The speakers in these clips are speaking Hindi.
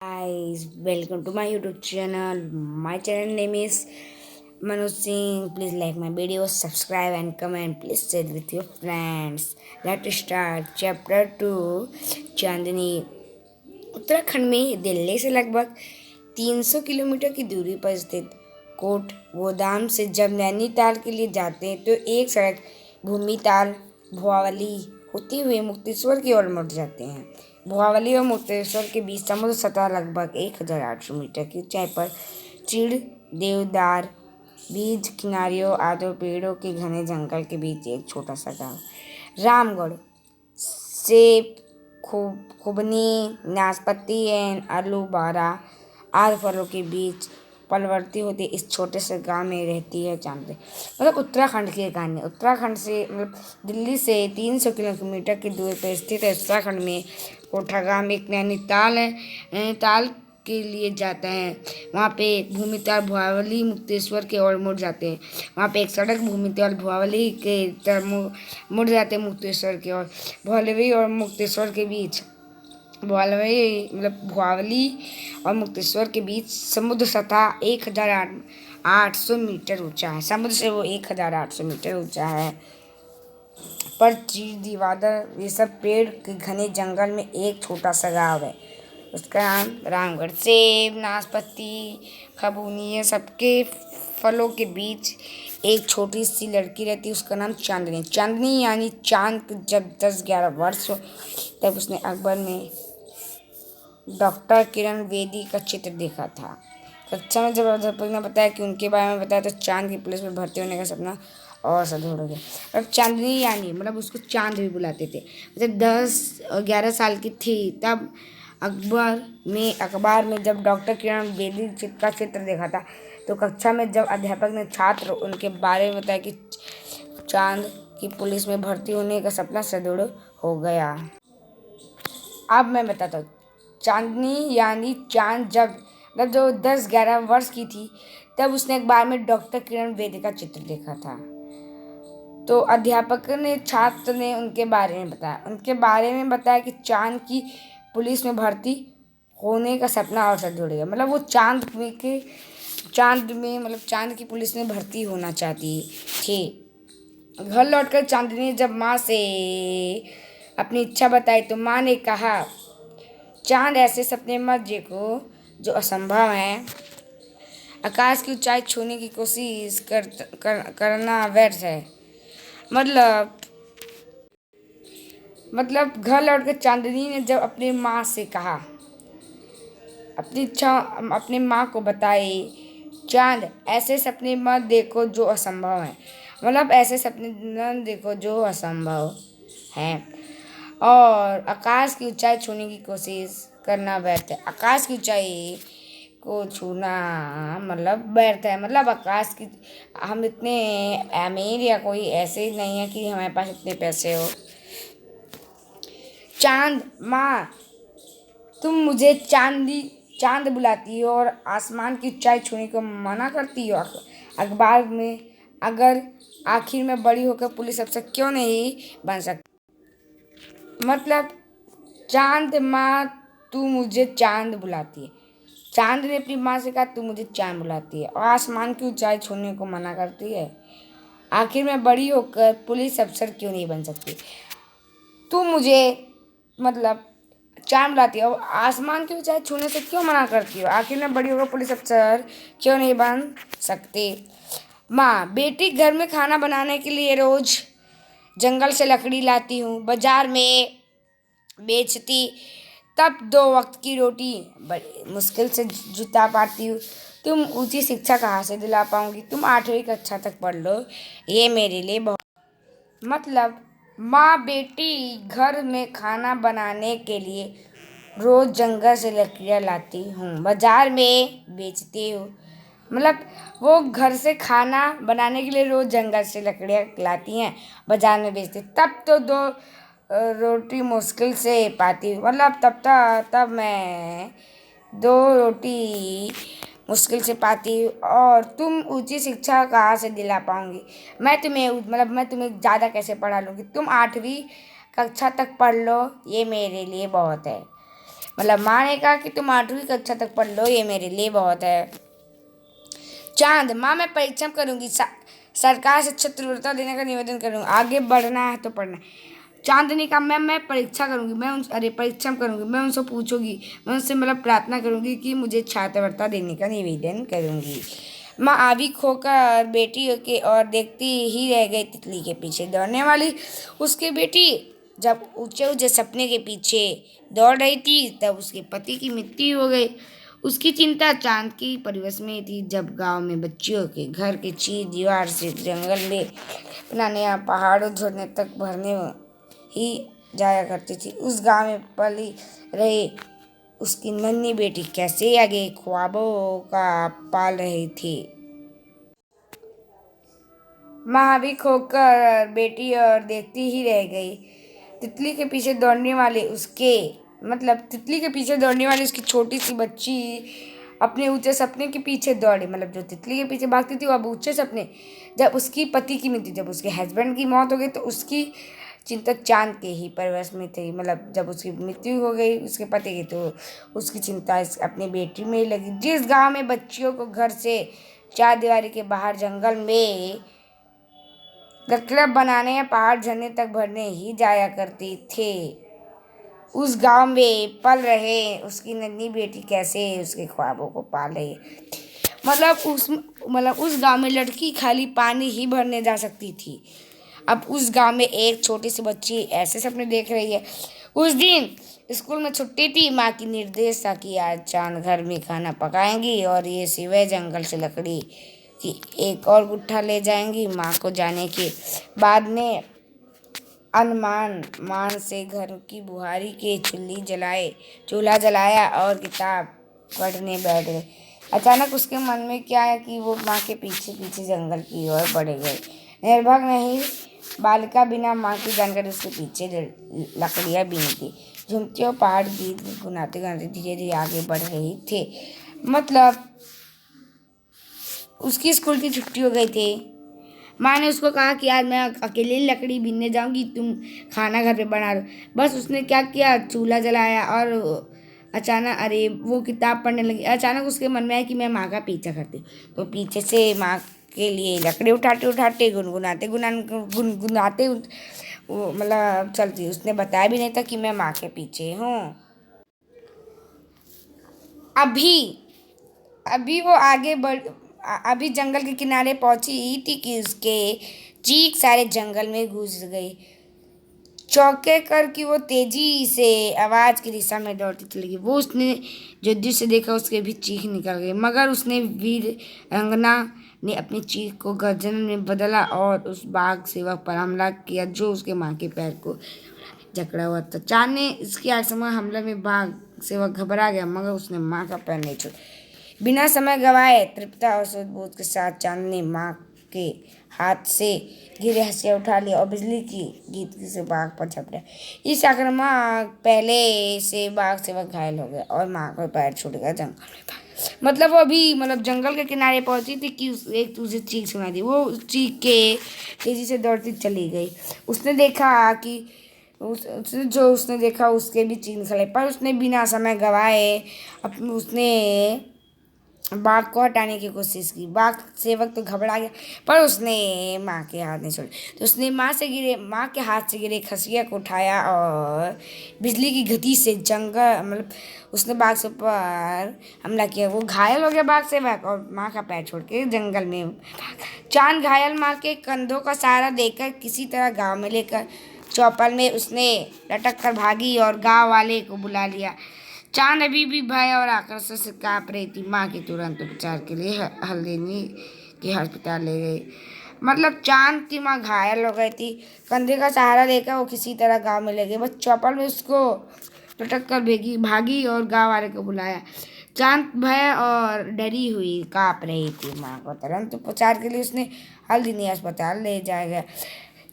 Guys, welcome to my YouTube channel. My channel name is Manoj Singh. Please like my videos, subscribe and comment. Please share with your friends. Let's start chapter 2. चांदनी उत्तराखंड में दिल्ली से लगभग 300 किलोमीटर की दूरी पर स्थित कोट गोदाम से जब नैनीताल के लिए जाते हैं तो एक सड़क भूमिताल भुआवली होते हुए मुक्तेश्वर की ओर मुड़ जाते हैं। भुआवली और मुक्तेश्वर के बीच समुद्र सतह लगभग 1800 मीटर की ऊंचाई पर चीड़ देवदार बीज किनारियों आदि पेड़ों के घने जंगल के बीच एक छोटा सा गांव रामगढ़ सेब खुबनी नाशपाती एंड आलू बारा आदि फलों के बीच पलवती होती इस छोटे से गांव में रहती है चांदनी। मतलब उत्तराखंड की कहानी उत्तराखंड से मतलब दिल्ली से 300 किलोमीटर की दूरी पर स्थित है। उत्तराखंड में कोठा गांव में एक नैनीताल है। नैनीताल के लिए जाता है। वहाँ पे भूमिताल भुआवली मुक्तेश्वर की ओर मुड़ जाते हैं। वहाँ पे एक सड़क भूमिताल भुआवली के तरफ मुड़ जाते हैं मुक्तेश्वर की ओर। भुआवली और मुक्तेश्वर के बीच भुआवली और मुक्तेश्वर के बीच समुद्र सतह 1800 मीटर ऊंचा है। समुद्र से वो 1800 मीटर ऊंचा है। पर चीड़ दीवार ये सब पेड़ के घने जंगल में एक छोटा सा गाँव है। उसका नाम रामगढ़। सेब नाशपाती खबूनी ये सबके फलों के बीच एक छोटी सी लड़की रहती है। उसका नाम चांदनी। चांदनी यानी चांद जब 10-11 वर्ष हो तब उसने अकबर में डॉक्टर किरण बेदी का चित्र देखा था। कक्षा में जब अध्यापक ने बताया कि उनके बारे में बताया तो चांद की पुलिस में भर्ती होने का सपना और सधूर हो गया। अब चांदनी यानी मतलब उसको चांद भी बुलाते थे। जब 10-11 साल की थी तब अखबार में जब डॉक्टर किरण बेदी का चित्र देखा था तो कक्षा में जब अध्यापक ने छात्र उनके बारे में बताया कि चांद की पुलिस में भर्ती होने का सपना सदृढ़ हो गया। अब मैं बताता हूँ। चांदनी यानी चांद जब जो 10-11 वर्ष की थी तब उसने एक बार में डॉक्टर किरण बेदी का चित्र देखा था। तो अध्यापक ने छात्र ने उनके बारे में बताया कि चांद की पुलिस में भर्ती होने का सपना और सदृढ़ गया। मतलब वो चांद में मतलब चांद की पुलिस में भर्ती होना चाहती थी। घर लौटकर चांदनी जब माँ से अपनी इच्छा बताई तो माँ ने कहा चांद ऐसे सपने मत देखो जो असंभव है। आकाश की ऊंचाई छूने की कोशिश करना व्यर्थ है। मतलब घर लौटकर चांदनी ने जब अपनी माँ से कहा अपनी इच्छा अपनी माँ को बताई चांद ऐसे सपने मत देखो जो असंभव है। मतलब ऐसे सपने न देखो जो असंभव है और आकाश की ऊंचाई छूने की कोशिश करना व्यर्थ है। आकाश की ऊंचाई को छूना मतलब व्यर्थ है। मतलब आकाश की हम इतने अमीर या कोई ऐसे ही नहीं है कि हमारे पास इतने पैसे हो। चांद माँ तुम मुझे चांद बुलाती हो और आसमान की ऊंचाई छूने को मना करती हो। अखबार में अगर आखिर में बड़ी होकर पुलिस अफसर क्यों नहीं बन सकती। मतलब चांद माँ तू मुझे चांद बुलाती है। चांद ने अपनी माँ से कहा तू मुझे चांद बुलाती है और आसमान की ऊंचाई छूने को मना करती है। आखिर में बड़ी होकर पुलिस अफसर क्यों नहीं बन सकती। तू मुझे मतलब चांद बुलाती है और आसमान की ऊंचाई छूने से क्यों मना करती हो। आखिर में बड़ी होकर पुलिस अफसर क्यों नहीं बन सकती। माँ बेटी घर में खाना बनाने के लिए रोज जंगल से लकड़ी लाती हूँ बाजार में बेचती तब 2 वक्त की रोटी बड़ी मुश्किल से जुटा पाती हूँ। तुम ऊंची शिक्षा कहाँ से दिला पाऊंगी। तुम 8वीं कक्षा तक पढ़ लो ये मेरे लिए बहुत। मतलब माँ बेटी घर में खाना बनाने के लिए रोज जंगल से लकड़ियाँ लाती हूँ बाजार में बेचती हूँ। मतलब वो घर से खाना बनाने के लिए रोज जंगल से लकड़ियाँ लाती हैं बाजार में बेचती तब तो 2 रोटी मुश्किल से पाती हूँ। मतलब तब मैं 2 रोटी मुश्किल से पाती हूँ और तुम ऊंची शिक्षा कहाँ से दिला पाऊंगी। मैं तुम्हें ज़्यादा कैसे पढ़ा लूँगी। तुम 8वीं कक्षा तक पढ़ लो ये मेरे लिए बहुत है। मतलब माँ ने कहा कि तुम 8वीं कक्षा तक पढ़ लो, ये मेरे लिए बहुत है। चांद, माँ मैं परिश्रम करूंगी, सरकार से छात्रवृत्ति देने का निवेदन करूंगी, आगे बढ़ना है तो पढ़ना है। चांदनी का मैं परीक्षा करूंगी, परिश्रम करूंगी, मैं उनसे पूछूंगी, मैं उनसे मतलब प्रार्थना करूंगी कि मुझे छात्रवृत्ति देने का निवेदन करूंगी। माँ आवी खोकर बेटी के और देखती ही रह गई। तितली के पीछे दौड़ने वाली उसकी बेटी जब ऊंचे ऊंचे सपने के पीछे दौड़ रही थी तब उसके पति की मृत्यु हो गई। उसकी चिंता चांद की परिवेश में थी। जब गांव में बच्चियों के घर के चीर दीवार से जंगल में बनाने या पहाड़ों झरने तक भरने ही जाया करती थी, उस गांव में पली रही उसकी नन्ही बेटी कैसे आगे ख्वाबों का पाल रही थी। महावी खोकर बेटी और देखती ही रह गई। तितली के पीछे दौड़ने वाले उसके तितली के पीछे दौड़ने वाली उसकी छोटी सी बच्ची अपने ऊंचे सपने के पीछे दौड़ी। जो तितली के पीछे भागती थी वो अब ऊंचे सपने। जब उसकी पति की मृत्यु, जब उसके हस्बैंड की मौत हो गई तो उसकी चिंता चांद के ही परिवेश में थी। जब उसकी मृत्यु हो गई उसके पति की तो उसकी चिंता अपनी बेटी में ही लगी। जिस गांव में बच्चियों को घर से 4 दीवारी के बाहर जंगल में क्लब बनाने या पहाड़ झरने तक भरने ही जाया करती थे, उस गांव में पल रहे उसकी नन्ही बेटी कैसे उसके ख्वाबों को पाले। उस गांव में लड़की खाली पानी ही भरने जा सकती थी। अब उस गांव में एक छोटी सी बच्ची ऐसे सपने देख रही है। उस दिन स्कूल में छुट्टी थी। माँ की निर्देश था कि आज चांद घर में खाना पकाएंगी और ये सिवाय जंगल से लकड़ी की एक और गुट्ठा ले जाएंगी। माँ को जाने के बाद में अनमान मान से घर की बुहारी के चूल्हा जलाया और किताब पढ़ने बैठ गए। अचानक उसके मन में क्या है कि वो माँ के पीछे पीछे जंगल की ओर बढ़ गए। निर्भय नहीं बालिका बिना माँ की जानकारी उसके पीछे लकड़ियाँ बीनती झूमती और पहाड़ गीत गुनाते गुनाते धीरे धीरे आगे बढ़ रही थे। उसकी स्कूल की छुट्टी हो गई थी। माँ ने उसको कहा कि आज मैं अकेले लकड़ी बीनने जाऊंगी, तुम खाना घर पे बना लो। बस उसने क्या किया, चूल्हा जलाया और वो किताब पढ़ने लगी। अचानक उसके मन में आया कि मैं माँ का पीछा करती, तो पीछे से माँ के लिए लकड़ी उठाते उठाते गुनगुनाते वो चलती। उसने बताया भी नहीं था कि मैं माँ के पीछे हूँ। अभी वो अभी जंगल के किनारे पहुंची ही थी कि उसके चीख सारे जंगल में घुस गई। चौंके कर कि वो तेजी से आवाज की दिशा में दौड़ती चली गई। वो उसने जो दृश्य देखा उसके भी चीख निकल गई, मगर उसने वीर अंगना ने अपनी चीख को गर्जन में बदला और उस बाघ सेवक पर हमला किया जो उसके माँ के पैर को जकड़ा हुआ था। चांद ने इसके आक्रामक हमले में बाघ सेवक घबरा गया, मगर उसने माँ का पैर नहीं छोड़ा। बिना समय गवाए तृप्ता और सुदबोध के साथ चांद ने माँ के हाथ से गिरे हंसिया उठा लिया और बिजली की गीत से बाघ पर झपटा। इस आक्रामक पहले से बाघ सेवक घायल हो गया और माँ का पैर छूट गया। जंगल में वो अभी जंगल के किनारे पहुंची थी कि एक दूसरी चीख सुनाई दी। वो चीख के तेजी से दौड़ती चली गई। उसने देखा कि उसने देखा उसके भी चीख निकले, पर उसने बिना समय गवाए उसने बाघ को हटाने की कोशिश की। बाघ सेवक तो घबरा गया, पर उसने माँ के हाथ नहीं छोड़े। तो उसने माँ के हाथ से गिरे खसिया को उठाया और बिजली की गति से उसने बाघ से पर हमला किया। वो घायल हो गया बाघ सेवक और माँ का पैर छोड़ के जंगल में। चांद घायल माँ के कंधों का सहारा देकर किसी तरह गांव में लेकर चौपल में उसने लटक कर भागी और गांव वाले को बुला लिया। चांद अभी भी भय और आकर्षण से कांप रही थी। माँ के तुरंत उपचार के लिए हल्द्वानी के अस्पताल ले गई। चांद की माँ घायल हो गई थी। कंधे का सहारा लेकर वो किसी तरह गांव में ले गई। बस चौपल में उसको लटक कर भागी और गांव वाले को बुलाया। चांद भय और डरी हुई कांप रही थी। माँ को तुरंत उपचार के लिए उसने हल्द्वानी अस्पताल ले जाया गया।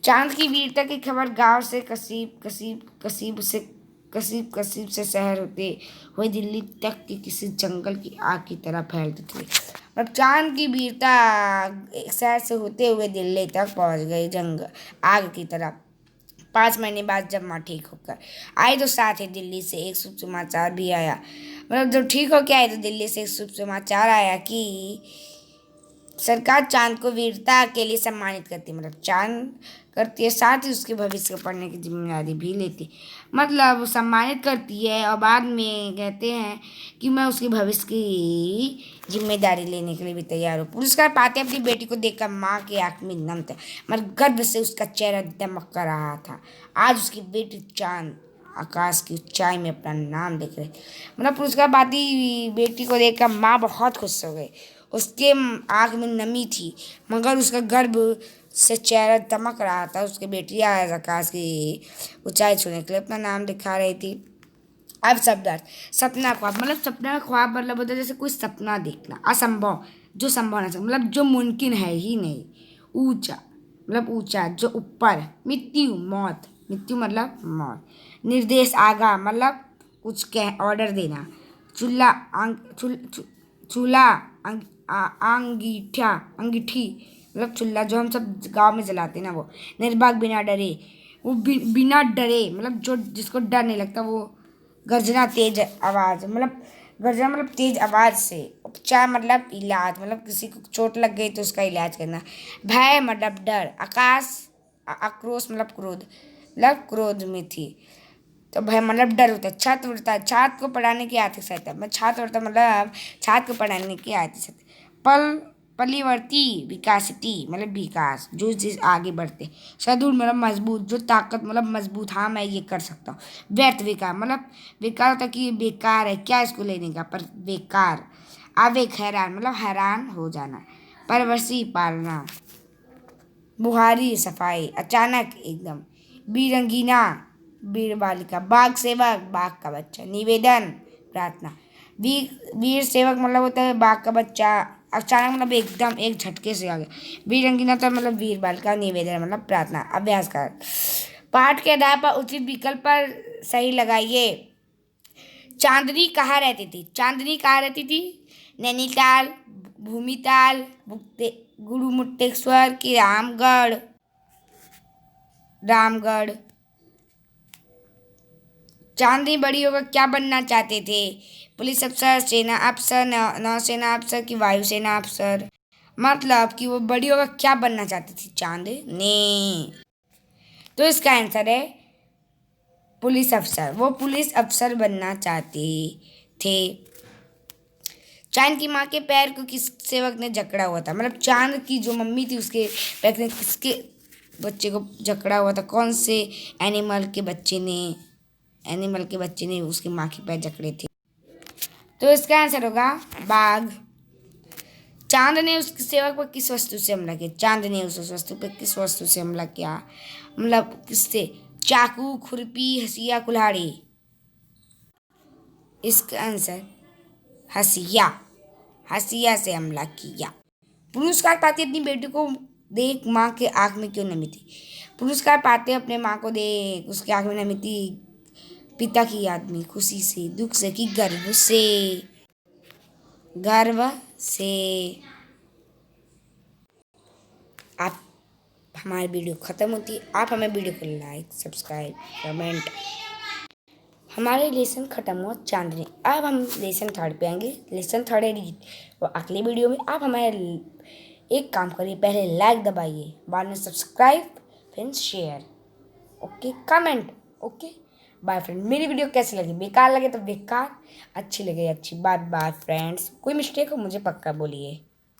चांद की वीरता की खबर गांव से कसीब से शहर होते हुए दिल्ली तक की किसी जंगल की आग की तरह फैलती थी। चांद की वीरता शहर से होते हुए दिल्ली तक पहुंच गई, जंगल आग की तरह 5 महीने बाद जब माँ ठीक होकर आई तो साथ ही दिल्ली से एक शुभ समाचार भी आया। मतलब जब ठीक होकर आई तो दिल्ली से एक शुभ समाचार आया कि सरकार चांद को वीरता के लिए सम्मानित करती है। मतलब चांद करती है, साथ ही उसके भविष्य को पढ़ने की जिम्मेदारी भी लेती, मतलब सम्मानित करती है और बाद में कहते हैं कि मैं उसके भविष्य की जिम्मेदारी लेने के लिए भी तैयार हूँ। पुरस्कार पाते अपनी बेटी को देखकर माँ की आँख में नम था, मतलब गर्व से उसका चेहरा दमक कर रहा था। आज उसकी बेटी चांद आकाश की ऊंचाई में अपना नाम लिख रही, मतलब पुरस्कार पाती बेटी को देखकर माँ बहुत खुश हो गई। उसके आँख में नमी थी मगर उसका गर्व से चेहरा दमक रहा था। उसकी बेटी आज आकाश की ऊंचाई छूने के लिए अपना नाम लिखा रही थी। अब शब्द अर्थ, सपना ख्वाब, मतलब सपना ख्वाब मतलब होता है जैसे कोई सपना देखना, असंभव जो संभव नहीं, मतलब जो मुमकिन है ही नहीं। ऊंचा मतलब ऊंचा, जो ऊपर। मृत्यु मौत, मृत्यु मतलब मौत। निर्देश आगा, मतलब कुछ कह ऑर्डर देना। चूल्हा चूल्हा अंगीठा अंगीठी, मतलब चूल्हा जो हम सब गांव में जलाते हैं ना वो। निर्बाक बिना डरे, वो बिना डरे, मतलब जो जिसको डर नहीं लगता वो। गर्जना तेज आवाज़, मतलब गर्जना मतलब तेज आवाज़ से। उपचार मतलब इलाज, मतलब किसी को चोट लग गई तो उसका इलाज करना। भय मतलब डर। आकाश आक्रोश मतलब क्रोध, मतलब क्रोध में थी तो भय मतलब डर होता है। छात्र होता है, छात्र को पढ़ाने की आर्थिक सहायता, मैं छात्र होता मतलब छात्र को पढ़ाने की आर्थिक सहायता। पल परिवर्ती विकासिती, मतलब विकास जो जिस आगे बढ़ते। सदृढ़ मतलब मजबूत, जो ताकत मतलब मजबूत, हाँ मैं ये कर सकता हूँ। व्यर्थ विकार, मतलब विकार होता कि बेकार है, क्या इसको लेने का, पर बेकार। आवेग हैरान, मतलब हैरान हो जाना। परवरसी पालना। बुहारी सफाई, अचानक एकदम। बीरंगीना वीर बालिका। बाघ सेवक बाघ का बच्चा। निवेदन प्रार्थना। वीर सेवक मतलब होता है बाघ का बच्चा, अचानक मतलब एकदम एक झटके से आ गया। वीरंगीना तो मतलब वीर बालिका। निवेदन मतलब प्रार्थना। अभ्यास कर, पाठ के आधार पर उचित विकल्प पर सही लगाइए। चांदनी कहाँ रहती थी? चांदनी कहाँ रहती थी? नैनीताल, भूमिताल, गुरुमुट्टेश्वर की रामगढ़। रामगढ़। चांदनी बड़ी होकर क्या बनना चाहते थे? पुलिस अफसर, सेना अफसर, नौसेना अफसर की वायुसेना अफसर। मतलब कि वो बड़ी होकर क्या बनना चाहती थी चांदनी। तो इसका आंसर है पुलिस अफसर। वो पुलिस अफसर बनना चाहती थे। चांद की माँ के पैर को किस सेवक ने जकड़ा हुआ था? मतलब चांद की जो मम्मी थी उसके पैर ने किसके बच्चे को जकड़ा हुआ था? कौन से एनिमल के बच्चे ने उसकी माँ के पैर जकड़े थे? तो इसका आंसर होगा बाघ। चांद ने उस सेवक पर किस वस्तु से हमला किया? चांद ने उस वस्तु पर किस वस्तु से हमला किया? मतलब किससे? चाकू, खुरपी, हसिया, कुल्हाड़ी। इसका आंसर हसिया। हसिया से हमला किया। पुरस्कार पाते अपनी बेटी को देख माँ के आंख में क्यों नमी थी? पुरस्कार पाते अपने माँ को देख उसके आंख में नमी थी पिता की याद में, खुशी से, दुख से, कि गर्व से? गर्व से। आप हमारी वीडियो ख़त्म होती है, आप हमें वीडियो को लाइक, सब्सक्राइब, कमेंट। हमारे लेसन ख़त्म हुआ चांदनी। अब हम लेसन थर्ड पे आएंगे। लेसन थर्ड है रीड। और अगली वीडियो में आप हमारे एक काम करिए, पहले लाइक दबाइए, बाद में सब्सक्राइब, फिर share, okay, comment, okay. Bye friend. मेरी वीडियो कैसी लगी? बेकार लगे तो बेकार, अच्छी लगे अच्छी। Bye bye friends. कोई मिस्टेक हो मुझे पक्का बोलिए।